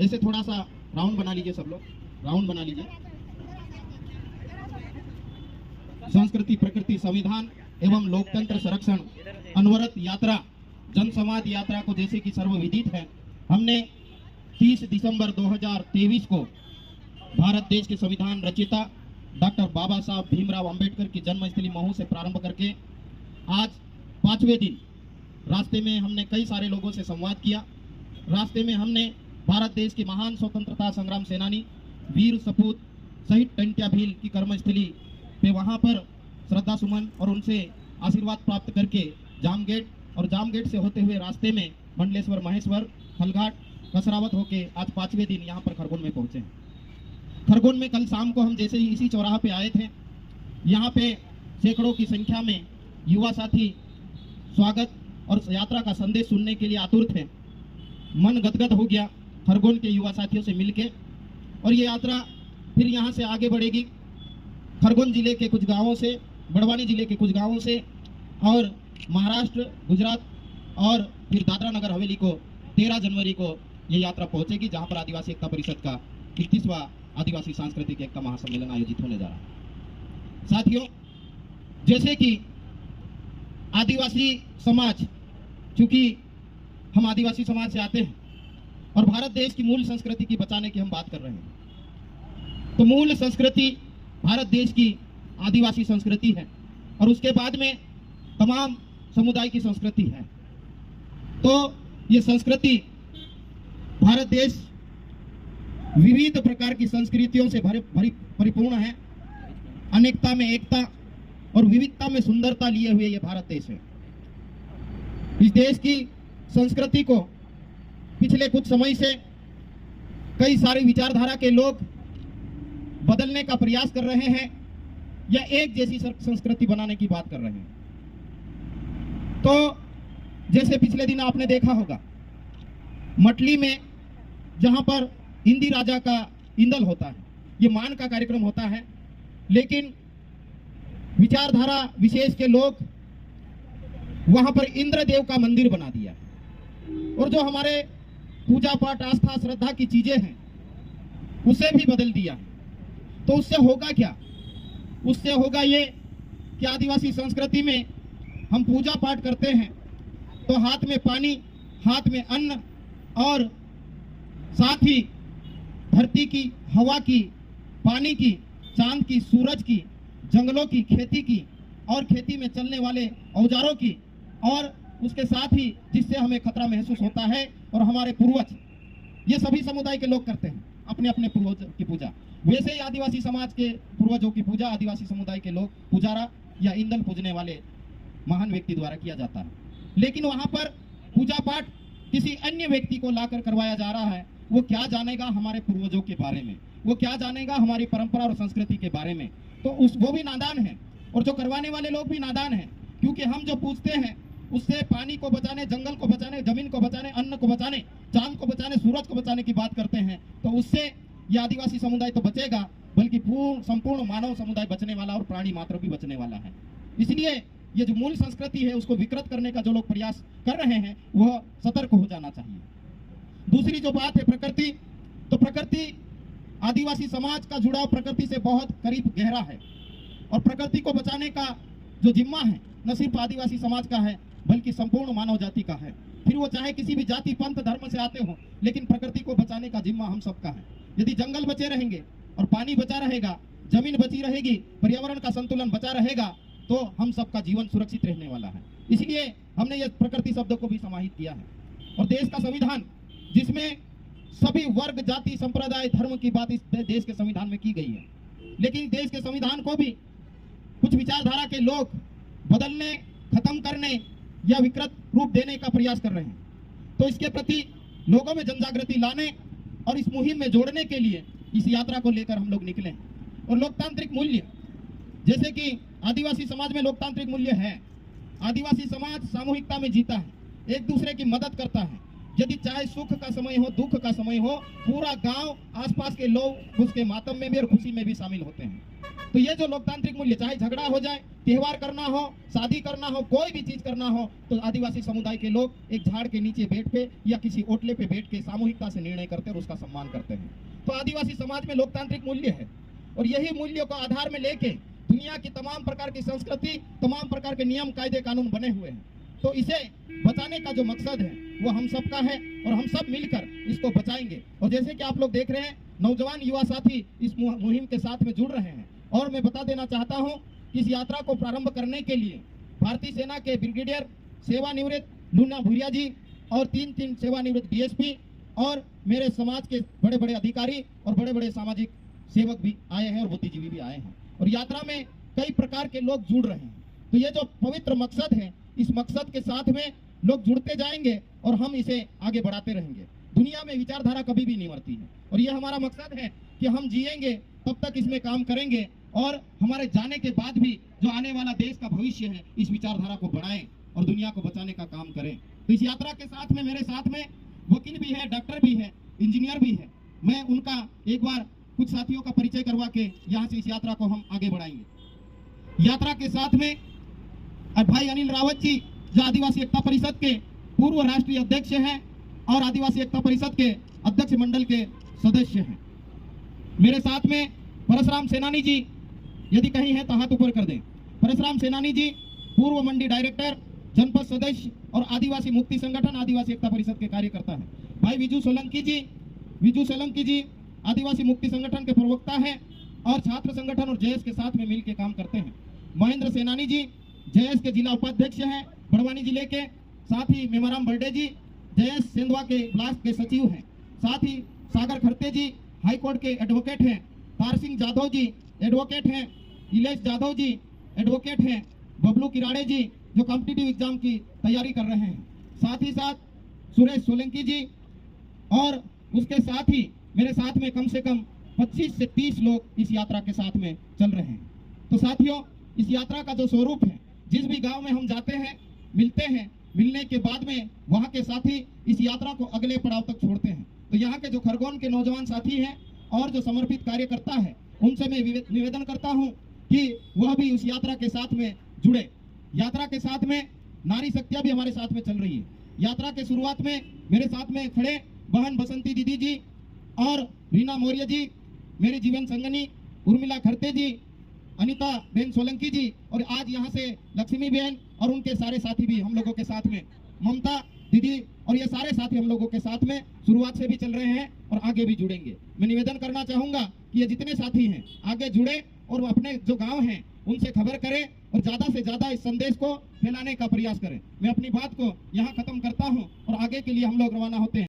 ऐसे थोड़ा सा राउंड बना लीजिए, सब लोग राउंड बना लीजिए। संस्कृति, प्रकृति, संविधान एवं लोकतंत्र संरक्षण अनवरत यात्रा, जनसंवाद यात्रा को जैसे कि सर्वविदित है, हमने 30 दिसंबर 2023 को भारत देश के संविधान रचयिता डॉक्टर बाबा साहब भीमराव अंबेडकर की जन्मस्थली महू से प्रारंभ करके आज 5वें दिन रास्ते में हमने कई सारे लोगों से संवाद किया। रास्ते में हमने भारत देश के महान स्वतंत्रता संग्राम सेनानी वीर सपूत शहीद टंट्या भील की कर्मस्थली पे वहाँ पर श्रद्धा सुमन और उनसे आशीर्वाद प्राप्त करके जामगेट और जामगेट से होते हुए रास्ते में मंडलेश्वर, महेश्वर, खलघाट, कसरावत होके आज 5वें दिन यहाँ पर खरगोन में पहुँचे हैं। खरगोन में कल शाम को हम जैसे ही इसी चौराहा पे आए थे, यहाँ पे सैकड़ों की संख्या में युवा साथी स्वागत और यात्रा का संदेश सुनने के लिए आतुर थे। मन गदगद हो गया खरगोन के युवा साथियों से मिलके। और ये यात्रा फिर यहाँ से आगे बढ़ेगी खरगोन जिले के कुछ गांवों से, बड़वानी जिले के कुछ गांवों से और महाराष्ट्र, गुजरात और फिर दादरा नगर हवेली को 13 जनवरी को ये यात्रा पहुंचेगी, जहां पर आदिवासी एकता परिषद का 31वां आदिवासी सांस्कृतिक एकता महासम्मेलन आयोजित होने जा रहा है। साथियों, जैसे कि आदिवासी समाज, चूंकि हम आदिवासी समाज से आते हैं और भारत देश की मूल संस्कृति की बचाने की हम बात कर रहे हैं, तो मूल संस्कृति भारत देश की आदिवासी संस्कृति है और उसके बाद में तमाम समुदाय की संस्कृति है। तो ये संस्कृति, भारत देश विविध प्रकार की संस्कृतियों से परिपूर्ण है। अनेकता में एकता और विविधता में सुंदरता लिए हुए ये भारत देश है। इस देश की संस्कृति को पिछले कुछ समय से कई सारी विचारधारा के लोग बदलने का प्रयास कर रहे हैं या एक जैसी संस्कृति बनाने की बात कर रहे हैं। तो जैसे पिछले दिन आपने देखा होगा, मटली में जहां पर हिंदी राजा का इंदल होता है, ये मान का कार्यक्रम होता है, लेकिन विचारधारा विशेष के लोग वहां पर इंद्रदेव का मंदिर बना दिया और जो हमारे पूजा पाठ, आस्था, श्रद्धा की चीजें हैं उसे भी बदल दिया। तो उससे होगा क्या? उससे होगा ये कि आदिवासी संस्कृति में हम पूजा पाठ करते हैं तो हाथ में पानी, हाथ में अन्न और साथ ही धरती की, हवा की, पानी की, चांद की, सूरज की, जंगलों की, खेती की और खेती में चलने वाले औजारों की और उसके साथ ही जिससे हमें खतरा महसूस होता है और हमारे पूर्वज, ये सभी समुदाय के लोग करते हैं अपने अपने पूर्वज की पूजा। वैसे ही आदिवासी समाज के पूर्वजों की पूजा आदिवासी समुदाय के लोग पुजारा या इंदल पूजने वाले महान व्यक्ति द्वारा किया जाता है। लेकिन वहां पर पूजा पाठ किसी अन्य व्यक्ति को लाकर करवाया जा रहा है। वो क्या जानेगा हमारे पूर्वजों के बारे में, वो क्या जानेगा हमारी परंपरा और संस्कृति के बारे में। तो वो भी नादान है और जो करवाने वाले लोग भी नादान हैं, क्योंकि हम जो पूछते हैं उससे पानी को बचाने, जंगल को बचाने, जमीन को बचाने, अन्न को बचाने, चांद को बचाने, सूरज को बचाने की बात करते हैं, तो उससे यह आदिवासी समुदाय तो बचेगा, बल्कि संपूर्ण मानव समुदाय बचने वाला और प्राणी मात्र भी बचने वाला है। इसलिए ये जो मूल संस्कृति है उसको विकृत करने का जो लोग प्रयास कर रहे हैं वह सतर्क हो जाना चाहिए। दूसरी जो बात है प्रकृति, तो प्रकृति, आदिवासी समाज का जुड़ाव प्रकृति से बहुत करीब गहरा है और प्रकृति को बचाने का जो जिम्मा है न सिर्फ आदिवासी समाज का है बल्कि संपूर्ण मानव जाति का है। फिर वो चाहे किसी भी जाति, पंथ, धर्म से आते हो, लेकिन प्रकृति को बचाने का जिम्मा हम सबका है। यदि जंगल बचे रहेंगे और पानी बचा रहेगा, जमीन बची रहेगी, पर्यावरण का संतुलन बचा रहेगा, तो हम सबका जीवन सुरक्षित रहने वाला है। इसलिए हमने ये प्रकृति शब्द को भी समाहित किया है। और देश का संविधान, जिसमें सभी वर्ग, जाति, संप्रदाय, धर्म की बात इस देश के संविधान में की गई है, लेकिन देश के संविधान को भी कुछ विचारधारा के लोग बदलने, खत्म करने या विकृत रूप देने का प्रयास कर रहे हैं। तो इसके प्रति लोगों में जनजागृति लाने और इस मुहिम में जोड़ने के लिए इस यात्रा को लेकर हम लोग निकले। और लोकतांत्रिक मूल्य, जैसे कि आदिवासी समाज में लोकतांत्रिक मूल्य है। आदिवासी समाज सामूहिकता में जीता है, एक दूसरे की मदद करता है। यदि चाहे सुख का समय हो, दुख का समय हो, पूरा गांव, आसपास के लोग उसके मातम में भी और खुशी में भी शामिल होते हैं। तो ये जो लोकतांत्रिक मूल्य, चाहे झगड़ा हो जाए, त्योहार करना हो, शादी करना हो, कोई भी चीज करना हो, तो आदिवासी समुदाय के लोग एक झाड़ के नीचे बैठ के या किसी ओटले पे बैठ के सामूहिकता से निर्णय करते हैं और उसका सम्मान करते हैं। तो आदिवासी समाज में लोकतांत्रिक मूल्य है और यही मूल्यों को आधार में लेके दुनिया की तमाम प्रकार की संस्कृति, तमाम प्रकार के नियम, कायदे, कानून बने हुए हैं। तो इसे बचाने का जो मकसद है वो हम सबका है और हम सब मिलकर इसको बचाएंगे। और जैसे कि आप लोग देख रहे हैं, नौजवान युवा साथी इस मुहिम के साथ में जुड़ रहे हैं। और मैं बता देना चाहता हूं कि इस यात्रा को प्रारंभ करने के लिए भारतीय सेना के ब्रिगेडियर सेवानिवृत्त लूना भूरिया जी और तीन सेवानिवृत्त डीएसपी और मेरे समाज के बड़े बड़े अधिकारी और बड़े बड़े सामाजिक सेवक भी आए हैं और बुद्धिजीवी भी आए हैं और यात्रा में कई प्रकार के लोग जुड़ रहे हैं। तो ये जो पवित्र मकसद है, इस मकसद के साथ में लोग जुड़ते जाएंगे और हम इसे आगे बढ़ाते रहेंगे। दुनिया में विचारधारा कभी भी नहीं मरती है और ये हमारा मकसद है कि हम जिएंगे तब तक इसमें काम करेंगे और हमारे जाने के बाद भी जो आने वाला देश का भविष्य है, इस विचारधारा को बढ़ाएं और दुनिया को बचाने का काम करें। तो इस यात्रा के साथ में मेरे साथ में वकील भी है, डॉक्टर भी है, इंजीनियर भी है। मैं उनका एक बार कुछ साथियों का परिचय करवा के यहाँ से इस यात्रा को हम आगे बढ़ाएंगे। यात्रा के साथ में भाई अनिल रावत जी, जो आदिवासी एकता परिषद के पूर्व राष्ट्रीय अध्यक्ष हैं और आदिवासी एकता परिषद के अध्यक्ष मंडल के सदस्य हैं। मेरे साथ में परशुराम सेनानी जी, यदि कहीं है तो हाथ ऊपर कर दें। परशुराम सेनानी जी पूर्व मंडी डायरेक्टर, जनपद सदस्य और आदिवासी मुक्ति संगठन आदिवासी एकता परिषद के कार्यकर्ता हैं। भाई विजू सोलंकी जी आदिवासी मुक्ति संगठन के प्रवक्ता हैं और छात्र संगठन और जेएस के साथ में मिलकर काम करते हैं। महेंद्र सेनानी जी जेएस के जिला उपाध्यक्ष हैं बड़वानी जिले के। साथ ही मेमराम बर्डे जी जेएस सेंधवा के ब्लॉक के सचिव हैं। साथ ही सागर खरते जी हाईकोर्ट के एडवोकेट हैं। तार सिंह जाधव जी एडवोकेट हैं। इलेश जाधव जी एडवोकेट हैं। बबलू किराड़े जी जो कॉम्पिटिटिव एग्जाम की तैयारी कर रहे हैं। साथ ही साथ सुरेश सोलंकी जी और उसके साथ ही मेरे साथ में कम से कम 25 से 30 लोग इस यात्रा के साथ में चल रहे हैं। तो साथियों, इस यात्रा का जो स्वरूप है, जिस भी गांव में हम जाते हैं, मिलते हैं, मिलने के बाद में वहां के साथी इस यात्रा को अगले पड़ाव तक छोड़ते हैं। तो यहाँ के जो खरगोन के नौजवान साथी हैं और जो समर्पित कार्यकर्ता है, उनसे मैं निवेदन करता हूँ कि वह भी उस यात्रा के साथ में जुड़े। यात्रा के साथ में नारी शक्तियां भी हमारे साथ में चल रही है। यात्रा के शुरुआत में मेरे साथ में खड़े बहन बसंती दीदी जी और रीना मौर्य जी, मेरी जीवन संगनी उर्मिला खरते जी, अनिता बेन सोलंकी जी और आज यहाँ से लक्ष्मी बेन और उनके सारे साथी भी हम लोगों के साथ में, ममता दीदी और ये सारे साथी हम लोगों के साथ में शुरुआत से भी चल रहे हैं और आगे भी जुड़ेंगे। मैं निवेदन करना चाहूंगा कि ये जितने साथी हैं आगे जुड़े और अपने जो गांव हैं उनसे खबर करें और ज्यादा से ज्यादा इस संदेश को फैलाने का प्रयास करें। मैं अपनी बात को यहाँ खत्म करता हूँ और आगे के लिए हम लोग रवाना होते हैं।